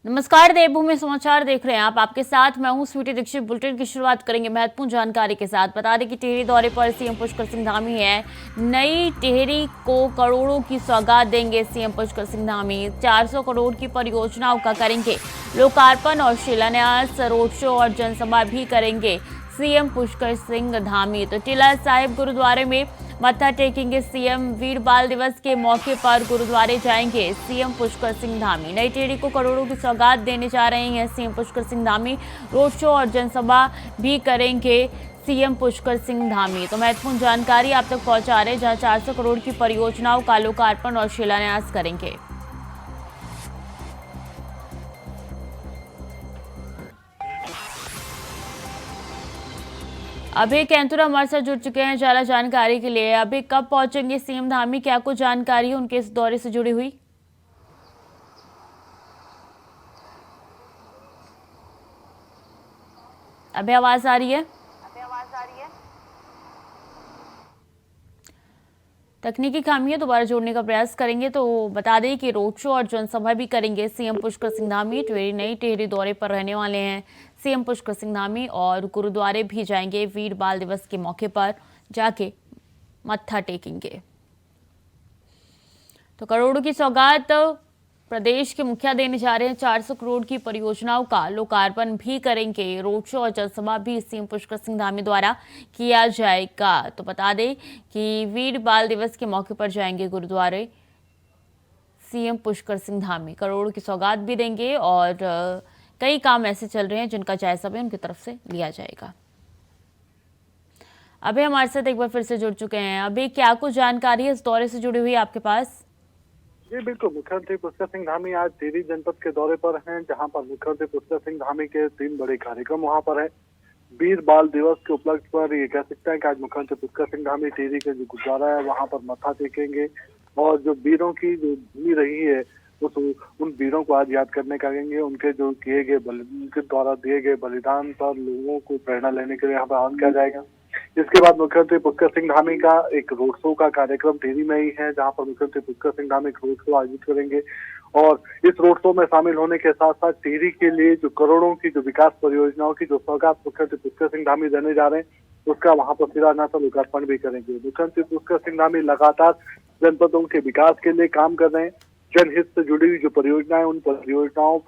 नमस्कार, देवभूमि समाचार देख रहे हैं आप। आपके साथ मैं हूं स्वीटी दीक्षित। बुलेटिन की शुरुआत करेंगे महत्वपूर्ण जानकारी के साथ। बता दें कि टिहरी दौरे पर सीएम पुष्कर सिंह धामी है। नई टिहरी को करोड़ों की सौगात देंगे सीएम पुष्कर सिंह धामी। 400 करोड़ की परियोजनाओं का करेंगे लोकार्पण और शिलान्यास। रोड शो और जनसभा भी करेंगे सीएम पुष्कर सिंह धामी। तो टीला साहिब गुरुद्वारे में मत्था टेकेंगे सीएम। वीर बाल दिवस के मौके पर गुरुद्वारे जाएंगे सीएम पुष्कर सिंह धामी। नई टिहरी को करोड़ों की सौगात देने जा रहे हैं CM Pushkar Singh Dhami. Road show और जनसभा भी करेंगे सीएम पुष्कर सिंह धामी। तो महत्वपूर्ण जानकारी आप तक पहुंचा रहे हैं, जहां 400 करोड़ की परियोजनाओं का लोकार्पण और शिलान्यास करेंगे। अभी कैंतुरा हमारे साथ जुड़ चुके हैं ज्यादा जानकारी के लिए। अभी कब पहुंचेंगे सीएम धामी, क्या कुछ जानकारी है उनके इस दौरे से जुड़ी हुई? अभी आवाज आ रही है? तकनीकी खामी है, दोबारा जोड़ने का प्रयास करेंगे। तो बता दें कि रोड शो और जनसभा भी करेंगे सीएम पुष्कर सिंह धामी। नई टिहरी दौरे पर रहने वाले हैं सीएम पुष्कर सिंह धामी और गुरुद्वारे भी जाएंगे। वीर बाल दिवस के मौके पर जाके मत्था टेकेंगे। तो करोड़ों की सौगात प्रदेश के मुखिया देने जा रहे हैं। 400 करोड़ की परियोजनाओं का लोकार्पण भी करेंगे। रोड शो और जनसभा भी सीएम पुष्कर सिंह धामी द्वारा किया जाएगा। तो बता दें कि वीर बाल दिवस के मौके पर जाएंगे गुरुद्वारे सीएम पुष्कर सिंह धामी। करोड़ों की सौगात भी देंगे और कई काम ऐसे चल रहे हैं जिनका जायजा भी उनकी तरफ से लिया जाएगा। अभी हमारे साथ एक बार फिर से जुड़ चुके हैं। अभी क्या कुछ जानकारी है इस दौरे से जुड़ी हुई आपके पास? जी बिल्कुल, मुख्यमंत्री पुष्कर सिंह धामी आज टिहरी जनपद के दौरे पर हैं, जहां पर मुख्यमंत्री पुष्कर सिंह धामी के 3 बड़े कार्यक्रम वहां पर है। वीर बाल दिवस के उपलक्ष्य पर ये कह सकते हैं कि आज मुख्यमंत्री पुष्कर सिंह धामी टिहरी के जो गुरुद्वारा है वहां पर मत्था टेकेंगे और जो वीरों की जो भूमि रही है उन वीरों को आज याद करने करेंगे। उनके जो किए गए उनके द्वारा दिए गए बलिदान पर लोगों को प्रेरणा लेने के लिए यहाँ पर आह्वान किया जाएगा। इसके बाद मुख्यमंत्री पुष्कर सिंह धामी का एक रोड शो का कार्यक्रम टिहरी में ही है, जहां पर मुख्यमंत्री पुष्कर सिंह धामी एक रोड शो आयोजित करेंगे और इस रोड शो में शामिल होने के साथ साथ टिहरी के लिए जो करोड़ों की जो विकास परियोजनाओं की जो सौगात मुख्यमंत्री पुष्कर सिंह धामी देने जा रहे हैं उसका वहां पर शिलान्यास और लोकार्पण भी करेंगे। मुख्यमंत्री पुष्कर सिंह धामी लगातार जनपदों के विकास के लिए काम कर रहे हैं। जनहित से जुड़ी हुई जो परियोजनाएं उन परियोजनाओं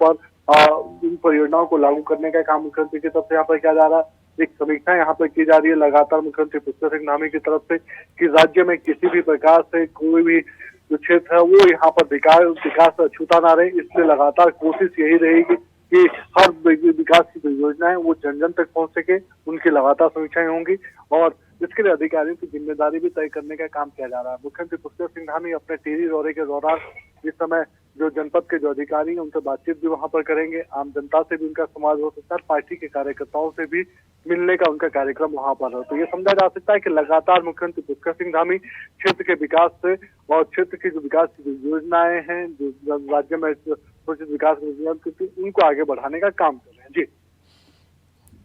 को लागू करने का काम मुख्यमंत्री की तरफ से यहाँ पर किया जा रहा है। एक समीक्षा यहाँ पर की जा रही है लगातार मुख्यमंत्री पुष्कर सिंह धामी की तरफ से कि राज्य में किसी भी प्रकार से कोई भी जो क्षेत्र है वो यहाँ पर विकास छूता ना रहे। इसलिए लगातार कोशिश यही रहेगी कि हर विकास की जो योजना है वो जन जन तक पहुंच सके। उनकी लगातार समीक्षाएं होंगी और इसके लिए अधिकारियों की जिम्मेदारी भी तय करने का काम किया जा रहा है। मुख्यमंत्री पुष्कर सिंह धामी अपने टिहरी दौरे के दौरान इस समय जो जनपद के जो अधिकारी हैं उनसे बातचीत भी वहां पर करेंगे। आम जनता से भी उनका संवाद हो सकता है, पार्टी के कार्यकर्ताओं से भी मिलने का उनका कार्यक्रम वहां पर है। तो ये समझा जा सकता है कि लगातार मुख्यमंत्री पुष्कर सिंह धामी क्षेत्र के विकास से और क्षेत्र की जो विकास की जो योजनाएं हैं, जो राज्य में सूचित विकास उनको आगे बढ़ाने का काम कर रहे हैं। जी,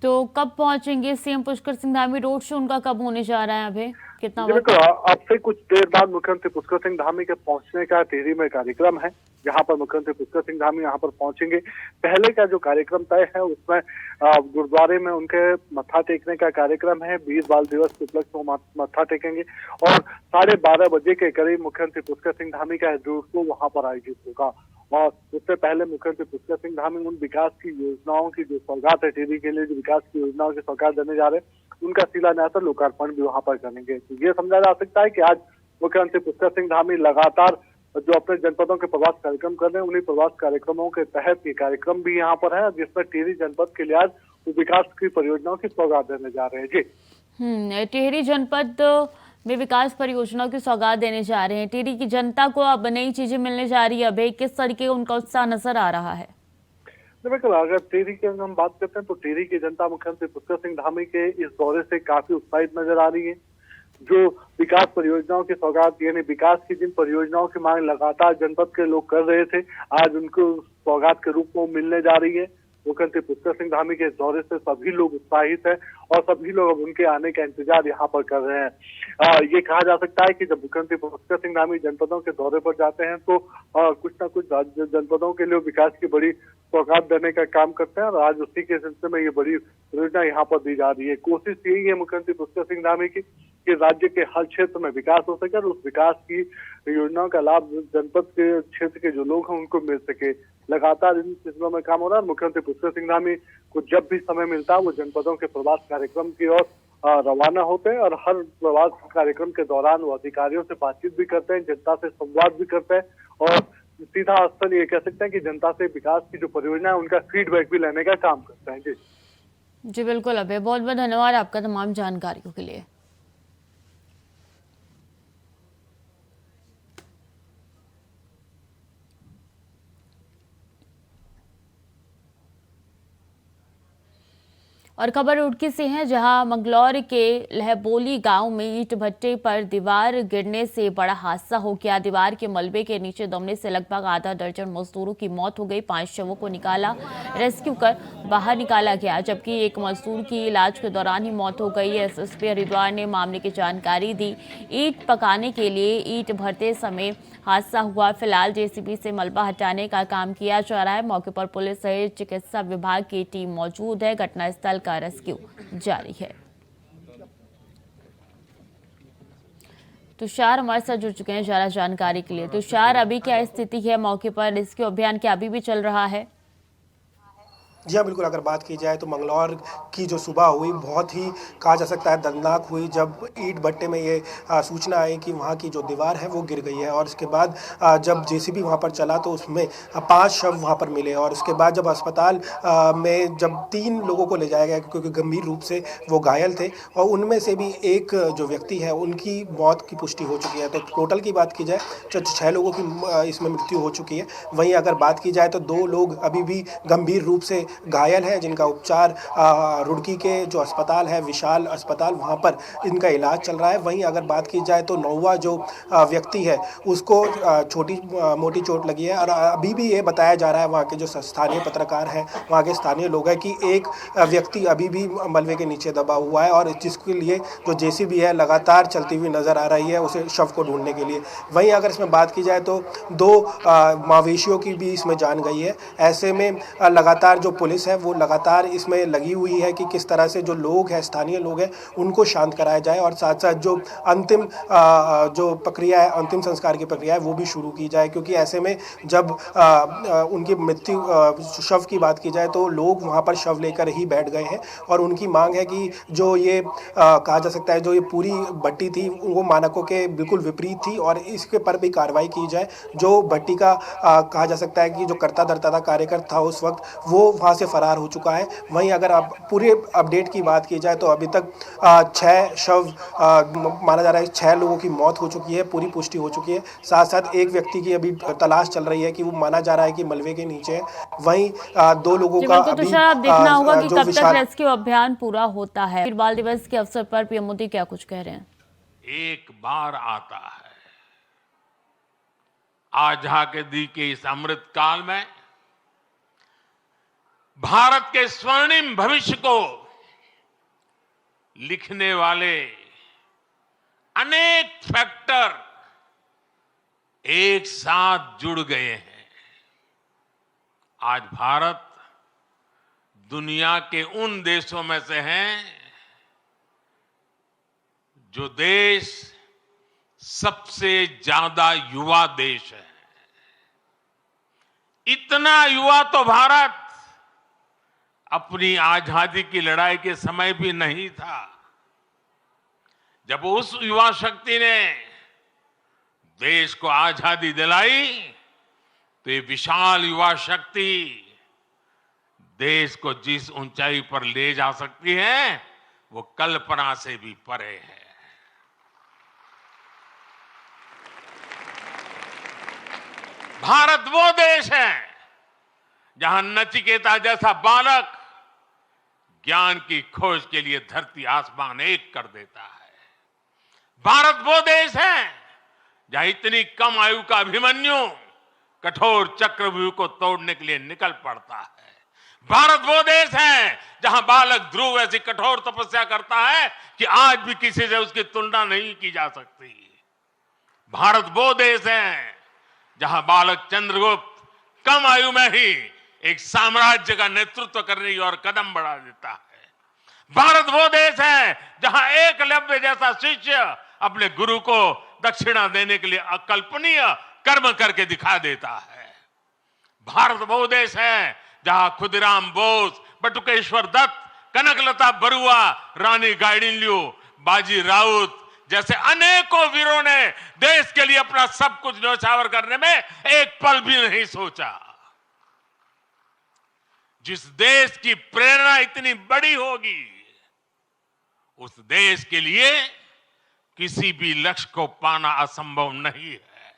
तो कब पहुंचेंगे CM Pushkar Singh Dhami? Road show उनका कब होने जा रहा है? अभी कितना वक्त? अब से कुछ देर बाद मुख्यमंत्री पुष्कर सिंह धामी के पहुंचने का टिहरी में कार्यक्रम है, जहां पर मुख्यमंत्री पुष्कर सिंह धामी यहाँ पर पहुंचेंगे। पहले का जो कार्यक्रम तय है उसमें गुरुद्वारे में उनके मत्था टेकने का कार्यक्रम है। वीर बाल दिवस के उपलक्ष्य में मत्था टेकेंगे और 12:30 बजे के करीब मुख्यमंत्री पुष्कर सिंह धामी का रोड शो वहां पर आयोजित होगा। और उससे पहले मुख्यमंत्री पुष्कर सिंह धामी उन विकास की योजनाओं की जो सौगात है टिहरी के लिए, जो विकास की योजनाओं की सौगात देने जा रहे हैं उनका शिलान्यास और लोकार्पण भी वहां पर करेंगे। तो ये समझा जा सकता है कि आज मुख्यमंत्री पुष्कर सिंह धामी लगातार जो अपने जनपदों के प्रवास कार्यक्रम कर रहे हैं, उन्हीं प्रवास कार्यक्रमों के तहत ये कार्यक्रम भी यहाँ पर है, जिसमें टिहरी जनपद के लिए आज विकास की परियोजनाओं की सौगात देने जा रहे हैं। जी, टिहरी जनपद में विकास परियोजनाओं की सौगात देने जा रहे हैं। टिहरी की जनता को अब नई चीजें मिलने जा रही है। अभी किस तरीके उनका उत्साह नजर आ रहा है? बिल्कुल, अगर टिहरी की हम बात करते हैं तो टिहरी की जनता मुख्यमंत्री पुष्कर सिंह धामी के इस दौरे से काफी उत्साहित नजर आ रही है। जो विकास परियोजनाओं की सौगात यानी विकास की जिन परियोजनाओं की मांग लगातार जनपद के लोग कर रहे थे, आज उनको सौगात के रूप में मिलने जा रही है। मुख्यमंत्री पुष्कर सिंह धामी के इस दौरे से सभी लोग उत्साहित हैं और सभी लोग अब उनके आने का इंतजार यहाँ पर कर रहे हैं। ये कहा जा सकता है कि जब मुख्यमंत्री पुष्कर सिंह धामी जनपदों के दौरे पर जाते हैं तो कुछ ना कुछ जनपदों के लिए विकास की बड़ी सौगात देने का काम करते हैं और आज उसी के सिलसिले में ये बड़ी योजना यहाँ पर दी जा रही है। कोशिश यही है मुख्यमंत्री पुष्कर सिंह धामी की कि राज्य के हर क्षेत्र में विकास हो सके और उस विकास की योजनाओं का लाभ जनपद के क्षेत्र के जो लोग हैं उनको मिल सके। लगातार इन सिलसिलों में काम हो रहा है। मुख्यमंत्री पुष्कर सिंह धामी को जब भी समय मिलता है वो जनपदों के प्रवास कार्यक्रम की ओर रवाना होते हैं और हर प्रवास कार्यक्रम के दौरान वो अधिकारियों से बातचीत भी करते हैं, जनता से संवाद भी करते हैं और सीधा स्थल ये कह सकते हैं कि जनता से विकास की जो परियोजना है उनका फीडबैक भी लेने का काम करते हैं। जी बिल्कुल अभय, बहुत बहुत धन्यवाद आपका तमाम जानकारियों के लिए। और खबर रुड़की से है, जहां मंगलौर के लहबोली गांव में ईंट भट्टे पर दीवार गिरने से बड़ा हादसा हो गया। दीवार के मलबे के नीचे दबने से लगभग आधा दर्जन मजदूरों की मौत हो गई। 5 शवों को रेस्क्यू कर बाहर निकाला गया, जबकि एक मजदूर की इलाज के दौरान ही मौत हो गई। एसएसपी हरिद्वार ने मामले की जानकारी दी। ईंट पकाने के लिए ईंट भरते समय हादसा हुआ। फिलहाल जेसीबी से मलबा हटाने का काम किया जा रहा है। मौके पर पुलिस सहित चिकित्सा विभाग की टीम मौजूद है। घटनास्थल का रेस्क्यू जारी है। तुषार हमारे साथ जुड़ चुके हैं ज्यादा जानकारी के लिए। तुषार, अभी क्या स्थिति है मौके पर? रेस्क्यू अभियान क्या अभी भी चल रहा है? जी हाँ, बिल्कुल। अगर बात की जाए तो मंगलौर की जो सुबह हुई बहुत ही कहा जा सकता है दर्दनाक हुई, जब ईंट भट्टे में ये सूचना आई कि वहाँ की जो दीवार है वो गिर गई है। और इसके बाद जब जेसीबी वहाँ पर चला तो उसमें 5 शव वहाँ पर मिले। और उसके बाद जब अस्पताल में जब 3 लोगों को ले जाया गया क्योंकि गंभीर रूप से वो घायल थे और उनमें से भी एक जो व्यक्ति है उनकी मौत की पुष्टि हो चुकी है। तो टोटल की बात की जाए तो 6 लोगों की इसमें मृत्यु हो चुकी है। वहीं अगर बात की जाए तो 2 लोग अभी भी गंभीर रूप से घायल है, जिनका उपचार रुड़की के जो अस्पताल है विशाल अस्पताल वहाँ पर इनका इलाज चल रहा है। वहीं अगर बात की जाए तो 9वां जो व्यक्ति है उसको छोटी मोटी चोट लगी है। और अभी भी ये बताया जा रहा है वहाँ के जो स्थानीय पत्रकार हैं, वहाँ के स्थानीय लोग हैं कि एक व्यक्ति अभी भी मलबे के नीचे दबा हुआ है और जिसके लिए जो जेसीबी है लगातार चलती हुई नजर आ रही है उसे शव को ढूंढने के लिए। वहीं अगर इसमें बात की जाए तो 2 मवेशियों की भी इसमें जान गई है। ऐसे में लगातार जो पुलिस है वो लगातार इसमें लगी हुई है कि किस तरह से जो लोग हैं स्थानीय लोग हैं उनको शांत कराया जाए और साथ साथ जो अंतिम जो प्रक्रिया है, अंतिम संस्कार की प्रक्रिया है वो भी शुरू की जाए। क्योंकि ऐसे में जब उनकी मृत्यु शव की बात की जाए तो लोग वहाँ पर शव लेकर ही बैठ गए हैं और उनकी मांग है कि जो ये कहा जा सकता है जो ये पूरी भट्टी थी वो मानकों के बिल्कुल विपरीत थी और इसके पर भी कार्रवाई की जाए। जो भट्टी का कहा जा सकता है कि जो करता धरता था कार्यकर था उस वक्त वो वहाँ से फरार हो चुका है। वहीं अगर आप पूरे अपडेट की बात की जाए तो अभी तक 6 शव माना जा रहा है, 6 लोगों की मौत हो चुकी है, पूरी पुष्टि हो चुकी है। साथ साथ एक व्यक्ति की अभी तलाश चल रही है कि वो माना जा रहा है कि मलबे के नीचे है। वहीं 2 लोगों का अभी अब देखना होगा कि कब तक रेस्क्यू अभियान पूरा होता है। वीर बाल दिवस के अवसर पर पीएम मोदी क्या कुछ कह रहे हैं? एक बार आता है, आजादी के इस अमृत काल में भारत के स्वर्णिम भविष्य को लिखने वाले अनेक फैक्टर एक साथ जुड़ गए हैं। आज भारत दुनिया के उन देशों में से है जो देश सबसे ज्यादा युवा देश है। इतना युवा तो भारत अपनी आजादी की लड़ाई के समय भी नहीं था। जब उस युवा शक्ति ने देश को आजादी दिलाई तो ये विशाल युवा शक्ति देश को जिस ऊंचाई पर ले जा सकती है वो कल्पना से भी परे है। भारत वो देश है जहां नचिकेता जैसा बालक ज्ञान की खोज के लिए धरती आसमान एक कर देता है। भारत वो देश है जहां इतनी कम आयु का अभिमन्यु कठोर चक्रव्यूह को तोड़ने के लिए निकल पड़ता है। भारत वो देश है जहां बालक ध्रुव ऐसी कठोर तपस्या करता है कि आज भी किसी से उसकी तुलना नहीं की जा सकती। भारत वो देश है जहां बालक चंद्रगुप्त कम आयु में ही एक साम्राज्य का नेतृत्व करने की ओर कदम बढ़ा देता है। भारत वो देश है जहां एकलव्य जैसा शिष्य अपने गुरु को दक्षिणा देने के लिए अकल्पनीय कर्म करके दिखा देता है। भारत वो देश है जहां खुदीराम बोस, बटुकेश्वर दत्त, कनकलता बरुआ, रानी गाइडिनल्यू, बाजी राउत जैसे अनेकों वीरों ने देश के लिए अपना सब कुछ न्यौछावर करने में एक पल भी नहीं सोचा। जिस देश की प्रेरणा इतनी बड़ी होगी, उस देश के लिए किसी भी लक्ष्य को पाना असंभव नहीं है।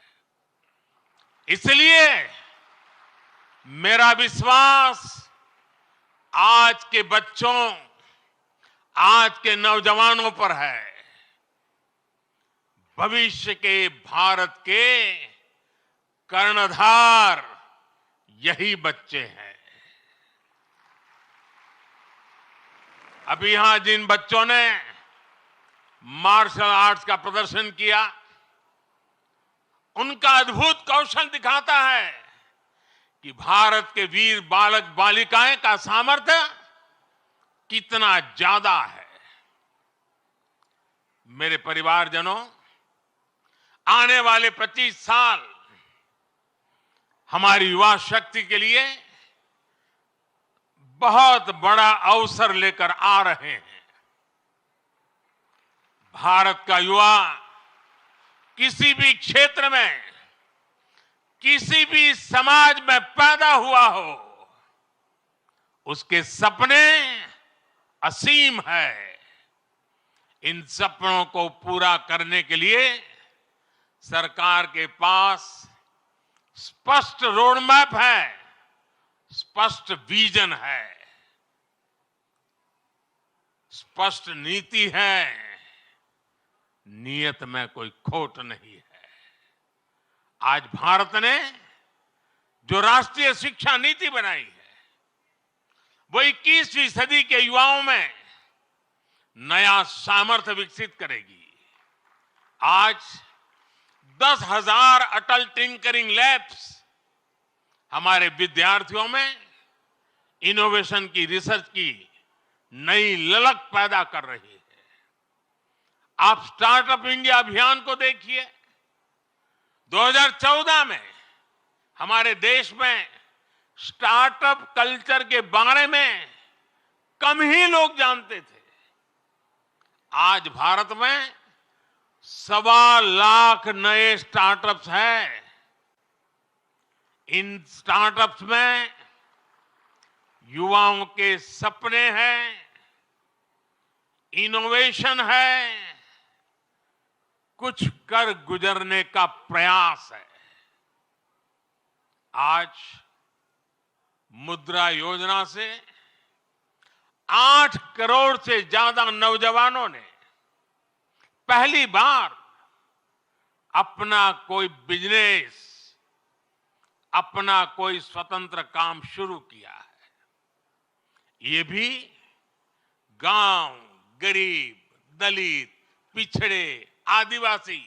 इसलिए मेरा विश्वास आज के बच्चों, आज के नौजवानों पर है। भविष्य के भारत के कर्णधार यही बच्चे हैं। अभी यहां जिन बच्चों ने मार्शल आर्ट्स का प्रदर्शन किया, उनका अद्भुत कौशल दिखाता है कि भारत के वीर बालक बालिकाएं का सामर्थ्य कितना ज्यादा है। मेरे परिवारजनों, आने वाले 25 साल हमारी युवा शक्ति के लिए बहुत बड़ा अवसर लेकर आ रहे हैं। भारत का युवा किसी भी क्षेत्र में, किसी भी समाज में पैदा हुआ हो, उसके सपने असीम है। इन सपनों को पूरा करने के लिए सरकार के पास स्पष्ट रोड मैप है, स्पष्ट विजन है, स्पष्ट नीति है, नियत में कोई खोट नहीं है। आज भारत ने जो राष्ट्रीय शिक्षा नीति बनाई है, वो 21वीं सदी के युवाओं में नया सामर्थ्य विकसित करेगी। आज 10,000 अटल टिंकरिंग लैब्स हमारे विद्यार्थियों में इनोवेशन की, रिसर्च की नई ललक पैदा कर रही है। आप स्टार्टअप इंडिया अभियान को देखिए। 2014 में हमारे देश में स्टार्टअप कल्चर के बारे में कम ही लोग जानते थे। आज भारत में 1.25 लाख नए स्टार्टअप्स हैं। इन स्टार्टअप्स में युवाओं के सपने हैं, इनोवेशन है, कुछ कर गुजरने का प्रयास है। आज मुद्रा योजना से 8 करोड़ से ज्यादा नौजवानों ने पहली बार अपना कोई बिजनेस, अपना कोई स्वतंत्र काम शुरू किया है। ये भी गांव, गरीब, दलित, पिछड़े, आदिवासी,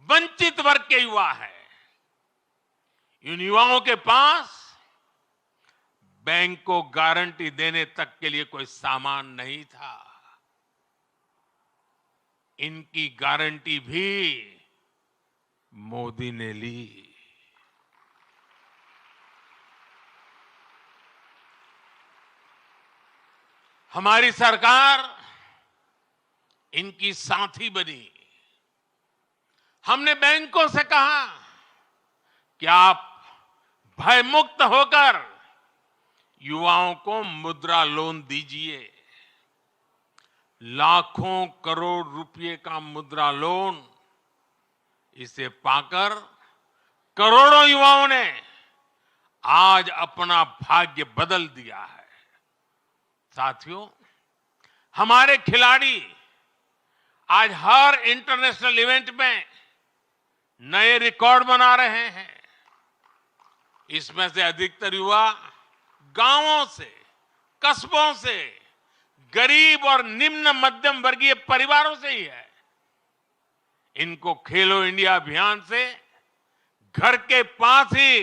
वंचित वर्ग के युवा हैं। इन युवाओं के पास बैंक को गारंटी देने तक के लिए कोई सामान नहीं था। इनकी गारंटी भी मोदी ने ली। हमारी सरकार इनकी साथी बनी। हमने बैंकों से कहा कि आप भय मुक्त होकर युवाओं को मुद्रा लोन दीजिए। लाखों करोड़ रुपए का मुद्रा लोन, इसे पाकर करोड़ों युवाओं ने आज अपना भाग्य बदल दिया है। साथियों, हमारे खिलाड़ी आज हर इंटरनेशनल इवेंट में नए रिकॉर्ड बना रहे हैं। इसमें से अधिकतर युवा गांवों से कस्बों से, गरीब और निम्न मध्यम वर्गीय परिवारों से ही है। इनको खेलो इंडिया अभियान से घर के पास ही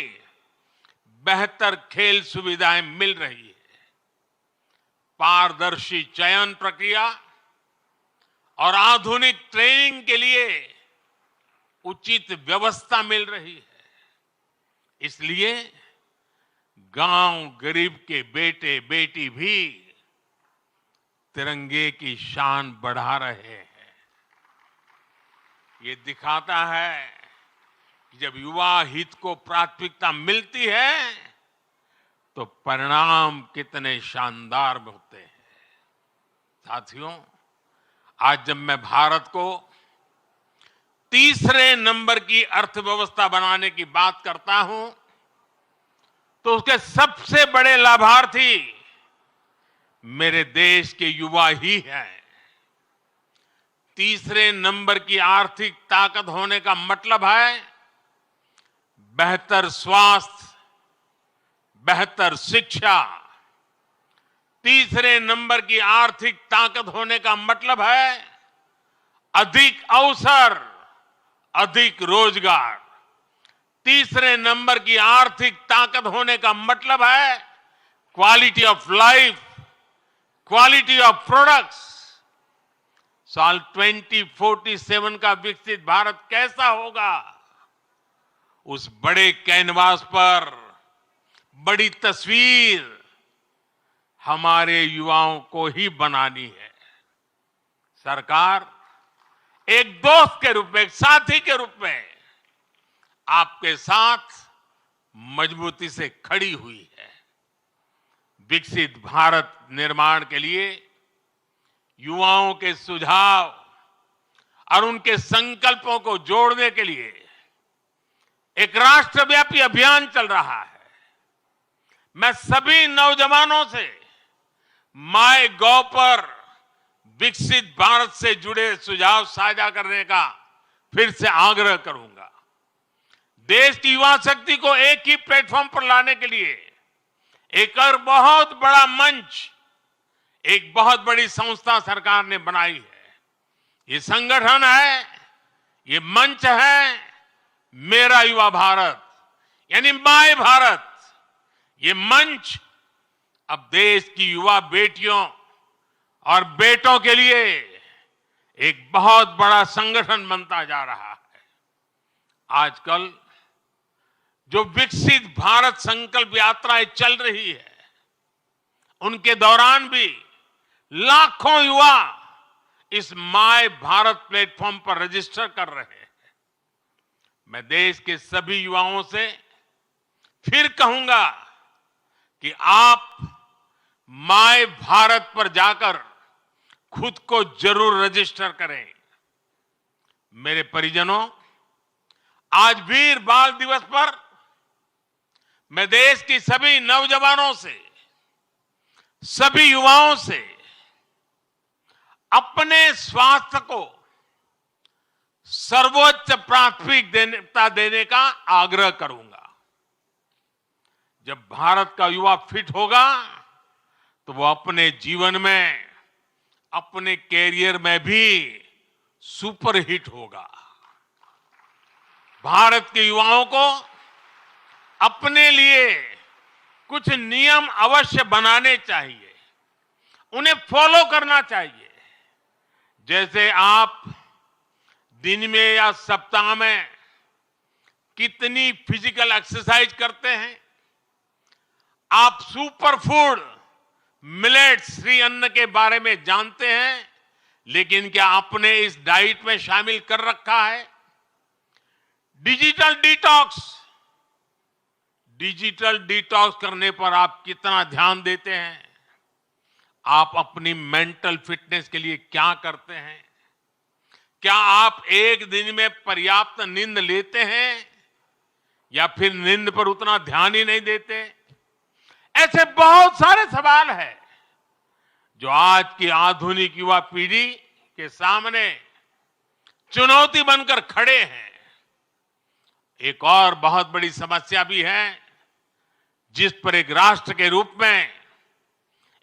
बेहतर खेल सुविधाएं मिल रही है। पारदर्शी चयन प्रक्रिया और आधुनिक ट्रेनिंग के लिए उचित व्यवस्था मिल रही है। इसलिए गांव गरीब के बेटे बेटी भी तिरंगे की शान बढ़ा रहे हैं। ये दिखाता है कि जब युवा हित को प्राथमिकता मिलती है तो परिणाम कितने शानदार होते हैं। साथियों, आज जब मैं भारत को तीसरे नंबर की अर्थव्यवस्था बनाने की बात करता हूं तो उसके सबसे बड़े लाभार्थी मेरे देश के युवा ही हैं। तीसरे नंबर की आर्थिक ताकत होने का मतलब है बेहतर स्वास्थ्य, बेहतर शिक्षा। तीसरे नंबर की आर्थिक ताकत होने का मतलब है अधिक अवसर, अधिक रोजगार। तीसरे नंबर की आर्थिक ताकत होने का मतलब है quality of life, quality of products. साल 2047 का विकसित भारत कैसा होगा, उस बड़े कैनवास पर बड़ी तस्वीर हमारे युवाओं को ही बनानी है। सरकार एक दोस्त के रूप में, एक साथी के रूप में आपके साथ मजबूती से खड़ी हुई है। विकसित भारत निर्माण के लिए युवाओं के सुझाव और उनके संकल्पों को जोड़ने के लिए एक राष्ट्रव्यापी अभियान चल रहा है। मैं सभी नौजवानों से माय गॉव पर विकसित भारत से जुड़े सुझाव साझा करने का फिर से आग्रह करूंगा। देश की युवा शक्ति को एक ही प्लेटफॉर्म पर लाने के लिए एक और बहुत बड़ा मंच, एक बहुत बड़ी संस्था सरकार ने बनाई है। ये संगठन है, ये मंच है मेरा युवा भारत, यानी माय भारत। ये मंच अब देश की युवा बेटियों और बेटों के लिए एक बहुत बड़ा संगठन बनता जा रहा है। आजकल जो विकसित भारत संकल्प यात्राएं चल रही है, उनके दौरान भी लाखों युवा इस माय भारत प्लेटफॉर्म पर रजिस्टर कर रहे हैं। मैं देश के सभी युवाओं से फिर कहूंगा कि आप माय भारत पर जाकर खुद को जरूर रजिस्टर करें। मेरे परिजनों, आज वीर बाल दिवस पर मैं देश की सभी नौजवानों से, सभी युवाओं से अपने स्वास्थ्य को सर्वोच्च प्राथमिकता देने का आग्रह करूंगा। जब भारत का युवा फिट होगा तो वो अपने जीवन में, अपने कैरियर में भी सुपरहिट होगा। भारत के युवाओं को अपने लिए कुछ नियम अवश्य बनाने चाहिए, उन्हें फॉलो करना चाहिए। जैसे आप दिन में या सप्ताह में कितनी फिजिकल एक्सरसाइज करते हैं, आप सुपर फूड मिलेट्स, श्री अन्न के बारे में जानते हैं, लेकिन क्या आपने इस डाइट में शामिल कर रखा है? डिजिटल डिटॉक्स करने पर आप कितना ध्यान देते हैं? आप अपनी मेंटल फिटनेस के लिए क्या करते हैं? क्या आप एक दिन में पर्याप्त नींद लेते हैं या फिर नींद पर उतना ध्यान ही नहीं देते? ऐसे बहुत सारे सवाल हैं जो आज की आधुनिक युवा पीढ़ी के सामने चुनौती बनकर खड़े हैं। एक और बहुत बड़ी समस्या भी है जिस पर एक राष्ट्र के रूप में,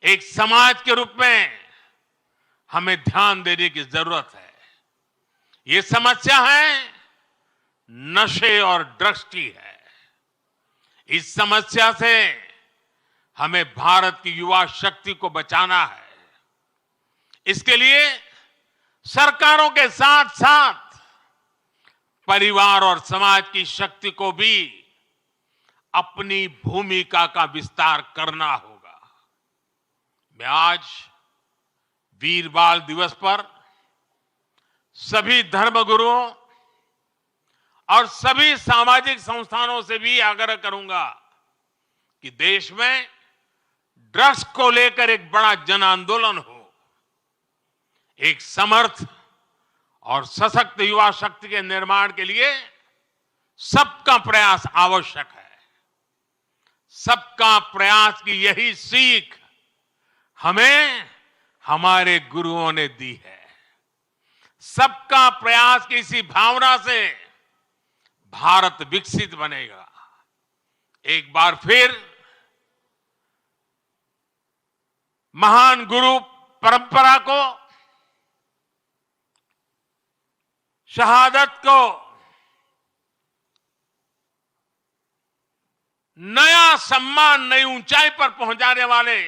एक समाज के रूप में हमें ध्यान देने की जरूरत है। ये समस्या है नशे और ड्रग्स की है। इस समस्या से हमें भारत की युवा शक्ति को बचाना है। इसके लिए सरकारों के साथ साथ परिवार और समाज की शक्ति को भी अपनी भूमिका का विस्तार करना होगा। मैं आज वीर बाल दिवस पर सभी धर्मगुरुओं और सभी सामाजिक संस्थानों से भी आग्रह करूंगा कि देश में ड्रग्स को लेकर एक बड़ा जन आंदोलन हो। एक समर्थ और सशक्त युवा शक्ति के निर्माण के लिए सबका प्रयास आवश्यक है। सबका प्रयास की यही सीख हमें हमारे गुरुओं ने दी है। सबका प्रयास की इसी भावना से भारत विकसित बनेगा। एक बार फिर महान गुरु परंपरा को, शहादत को नया सम्मान, नई ऊंचाई पर पहुंचाने वाले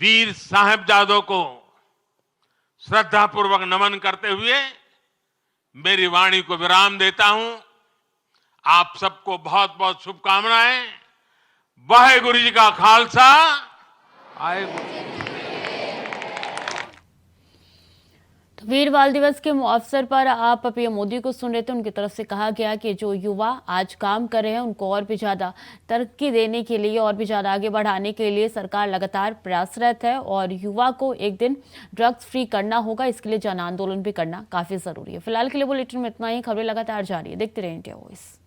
वीर साहिबजादों को श्रद्धापूर्वक नमन करते हुए मेरी वाणी को विराम देता हूं। आप सबको बहुत बहुत शुभकामनाएं। वाहेगुरु जी का खालसा, वाहेगुरु। तो वीर बाल दिवस के अवसर पर आप पीएम मोदी को सुन रहे थे। उनकी तरफ से कहा गया कि जो युवा आज काम कर रहे हैं उनको और भी ज्यादा तरक्की देने के लिए, और भी ज्यादा आगे बढ़ाने के लिए सरकार लगातार प्रयासरत है और युवा को एक दिन ड्रग्स फ्री करना होगा। इसके लिए जन आंदोलन भी करना काफी जरूरी है। फिलहाल के लिए बुलेटिन में इतना ही। खबरें लगातार जारी है, देखते रहिए इंडिया वॉइस।